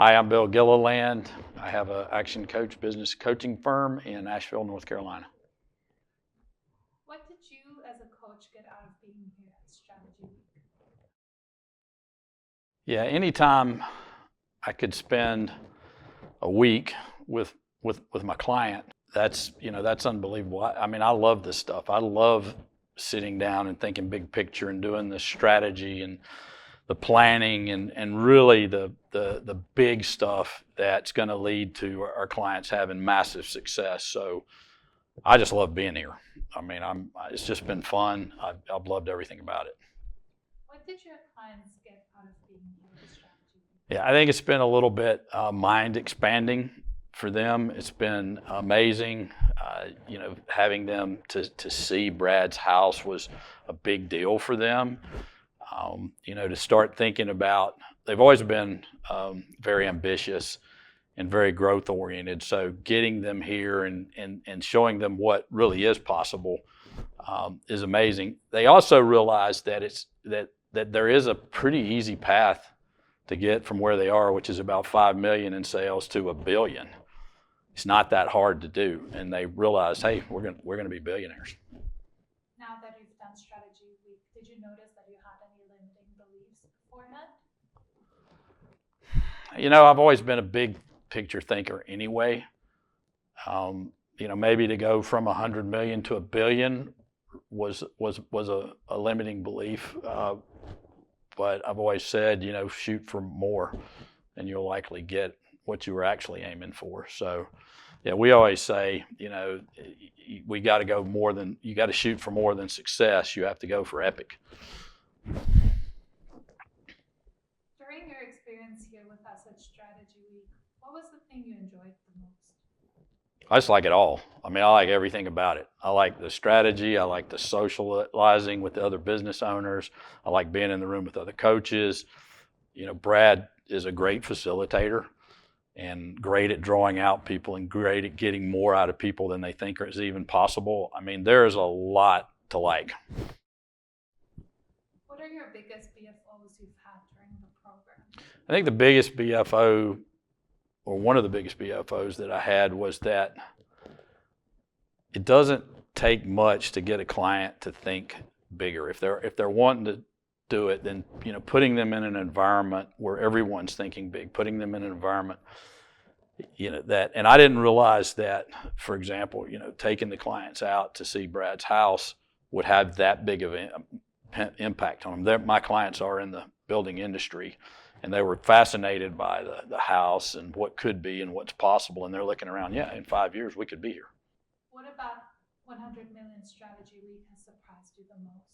Hi, I'm Bill Gilliland. I have an ActionCOACH business coaching firm in Asheville, North Carolina. What did you as a coach get out of being here at Strategy Week? Yeah, anytime I could spend a week with my client, that's unbelievable. I mean, I love this stuff. I love sitting down and thinking big picture and doing the strategy and the planning and really the big stuff that's going to lead to our clients having massive success. So I just love being here. I mean, it's just been fun. I've loved everything about it. What did your clients get out of being here at Strategy Week? Yeah, I think it's been a little bit mind expanding for them. It's been amazing. Having them to see Brad's house was a big deal for them. To start thinking about, they've always been very ambitious and very growth oriented. So getting them here and showing them what really is possible is amazing. They also realize that that there is a pretty easy path to get from where they are, which is about 5 million in sales, to $1 billion. It's not that hard to do, and they realize, hey, we're going to be billionaires. Now that you've done Strategy Week, did you notice that you had any limiting beliefs beforehand? I've always been a big picture thinker anyway. Maybe to go from 100 million to $1 billion was a limiting belief. But I've always said, shoot for more, and you'll likely get what you were actually aiming for. So, yeah, we always say, we got to go more than, you got to shoot for more than success. You have to go for epic. During your experience here with us at Strategy Week, what was the thing you enjoyed the most? I just like it all. I mean, I like everything about it. I like the strategy. I like the socializing with the other business owners. I like being in the room with other coaches. Brad is a great facilitator and great at drawing out people and great at getting more out of people than they think is even possible. I mean, there's a lot to like. What are your biggest BFOs you've had during the program? I think the biggest BFO, or one of the biggest BFOs that I had, was that it doesn't take much to get a client to think bigger. If they're wanting to do it, then putting them in an environment where everyone's thinking big, putting them in an environment that, and I didn't realize that, for example, taking the clients out to see Brad's house would have that big of an impact on them. My clients are in the building industry, and they were fascinated by the house and what could be and what's possible. And they're looking around, yeah, in 5 years, we could be here. What about 100 Million Strategy Week has surprised you the most?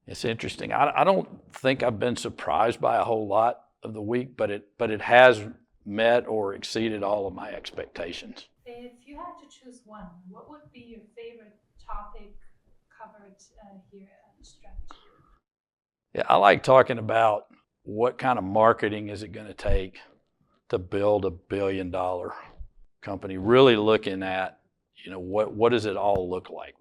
It's interesting. I don't think I've been surprised by a whole lot of the week, but it has met or exceeded all of my expectations. If you had to choose one, what would be your favorite topic covered here at Strategy? Yeah, I like talking about what kind of marketing is it going to take to build $1 billion company. Really looking at, what does it all look like?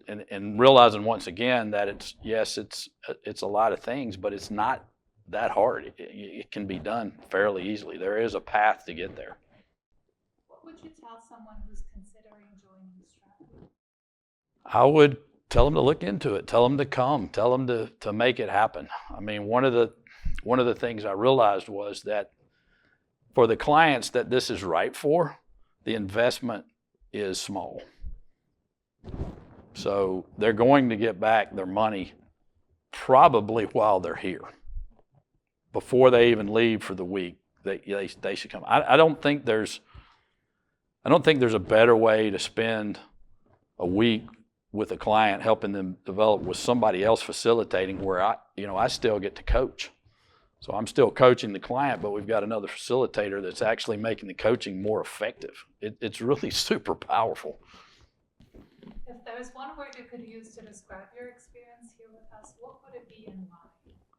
And realizing once again that it's a lot of things, but it's not that hard. It can be done fairly easily. There is a path to get there. What would you tell someone who's considering joining Strategy? I would tell them to look into it. Tell them to come. Tell them to make it happen. I mean, one of the things I realized was that for the clients that this is right for, the investment is small. So they're going to get back their money probably while they're here. Before they even leave for the week, they should come. I don't think there's a better way to spend a week with a client, helping them develop, with somebody else facilitating, where I still get to coach. So I'm still coaching the client, but we've got another facilitator that's actually making the coaching more effective. It's really super powerful. If there's one word you could use to describe your experience here with us, what would it be and why?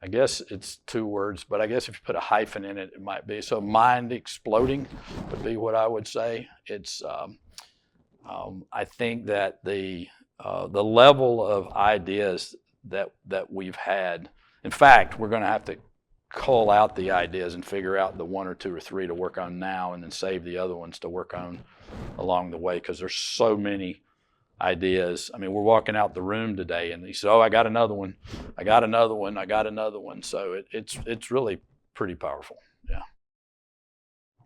I guess it's 2 words, but I guess if you put a hyphen in it, it might be. So mind exploding would be what I would say. It's I think that the level of ideas that we've had. In fact, we're going to have to cull out the ideas and figure out the 1 or 2 or 3 to work on now, and then save the other ones to work on along the way, because there's so many ideas. I mean, we're walking out the room today, and he said, "Oh, I got another one. I got another one. I got another one." So it's really pretty powerful. Yeah.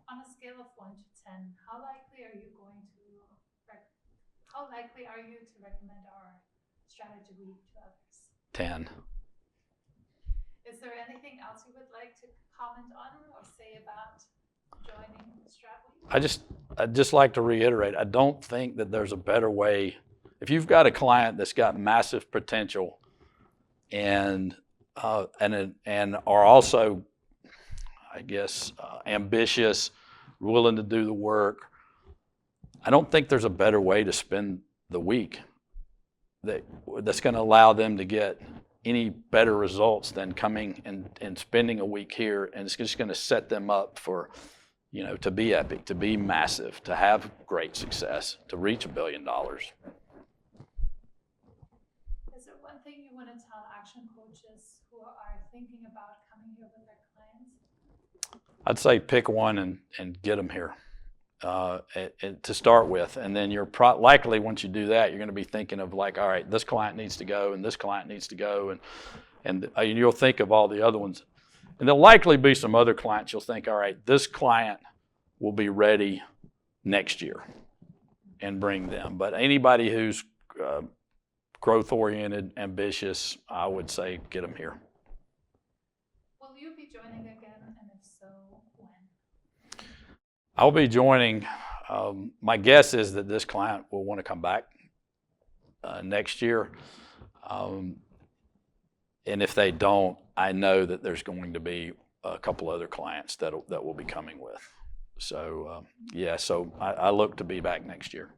On a scale of 1 to 10, how likely are you to recommend our strategy to others? 10. Is there anything else you would like to comment on or say about joining Stratweek? I'd just like to reiterate, I don't think that there's a better way. If you've got a client that's got massive potential and are also, I guess, ambitious, willing to do the work, I don't think there's a better way to spend the week that's going to allow them to get any better results than coming and spending a week here, and it's just going to set them up for, to be epic, to be massive, to have great success, to reach $1 billion. Is there one thing you want to tell action coaches who are thinking about coming here with their clients? I'd say pick one and get them here to start with, and then you're likely, once you do that, you're going to be thinking of like, all right, this client needs to go, and this client needs to go, and you'll think of all the other ones, and there'll likely be some other clients you'll think, all right, this client will be ready next year, and bring them. But anybody who's growth-oriented, ambitious, I would say get them here. Will you be joining again, and if so, when? I'll be joining. My guess is that this client will want to come back next year. And if they don't, I know that there's going to be a couple other clients that will be coming with. So, yeah, so I look to be back next year.